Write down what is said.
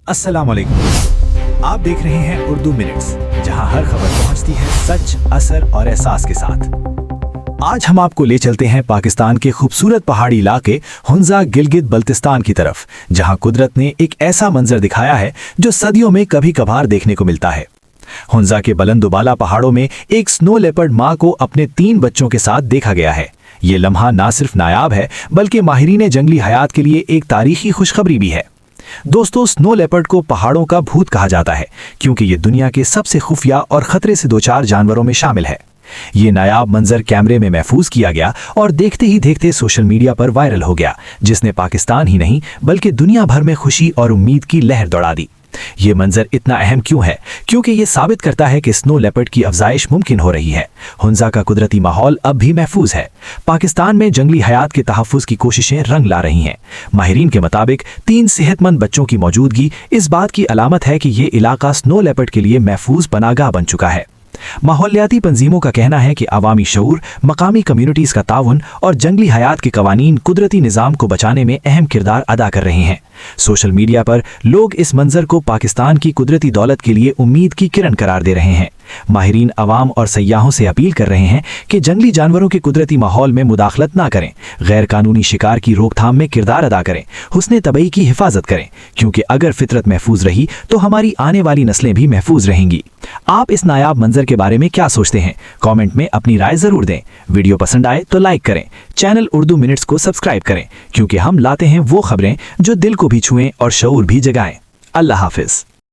अस्सलाम वालेकुम। आप देख रहे हैं उर्दू मिनट्स, जहां हर खबर पहुंचती है सच, असर और एहसास के साथ। आज हम आपको ले चलते हैं पाकिस्तान के खूबसूरत पहाड़ी इलाके हुंजा गिलगित बल्तिस्तान की तरफ, जहां कुदरत ने एक ऐसा मंजर दिखाया है जो सदियों में कभी कभार देखने को मिलता है। हुंजा के बुलंदुबाला पहाड़ों में एक स्नो लेपर्ड मां को अपने 3 बच्चों के साथ देखा गया है। ये लम्हा ना सिर्फ नायाब है बल्कि माहिरीन जंगली हयात के लिए एक तारीखी खुशखबरी भी है। दोस्तों, स्नो लेपर्ड को पहाड़ों का भूत कहा जाता है क्योंकि ये दुनिया के सबसे खुफिया और खतरे से 2-4 जानवरों में शामिल है। ये नायाब मंजर कैमरे में महफूज किया गया और देखते ही देखते सोशल मीडिया पर वायरल हो गया, जिसने पाकिस्तान ही नहीं बल्कि दुनिया भर में खुशी और उम्मीद की लहर दौड़ा दी। ये मंजर इतना अहम क्यों है? क्योंकि ये साबित करता है कि स्नो लेपर्ड की अफजाइश मुमकिन हो रही है। हुंजा का कुदरती माहौल अब भी महफूज है। पाकिस्तान में जंगली हयात के तहफ़्फ़ुज़ की कोशिशें रंग ला रही हैं। माहिरीन के मुताबिक 3 सेहतमंद बच्चों की मौजूदगी इस बात की अलामत है कि ये इलाका स्नो लेपर्ड के लिए महफूज पनाहगाह बन चुका है। माहौलियाती तंजीमों का कहना है कि अवामी शऊर, मकामी कम्युनिटीज का ताउन और जंगली हयात के कवानीन कुदरती निज़ाम को बचाने में अहम किरदार अदा कर रहे हैं। सोशल मीडिया पर लोग इस मंजर को पाकिस्तान की कुदरती दौलत के लिए उम्मीद की किरण करार दे रहे हैं। माहिरीन अवाम और सयाहों से अपील कर रहे हैं कि जंगली जानवरों के कुदरती माहौल में मुदाखलत ना करें, गैर कानूनी शिकार की रोकथाम में किरदार अदा करें, हुस्ने तबई की हिफाजत करें, क्योंकि अगर फितरत महफूज रही तो हमारी आने वाली नस्लें भी महफूज रहेंगी। आप इस नायाब मंजर के बारे में क्या सोचते हैं? कमेंट में अपनी राय जरूर दें। वीडियो पसंद आए तो लाइक करें। चैनल उर्दू मिनट्स को सब्सक्राइब करें, क्योंकि हम लाते हैं वो खबरें जो दिल को भी छुएं और शऊर भी जगाएं। अल्लाह हाफिज।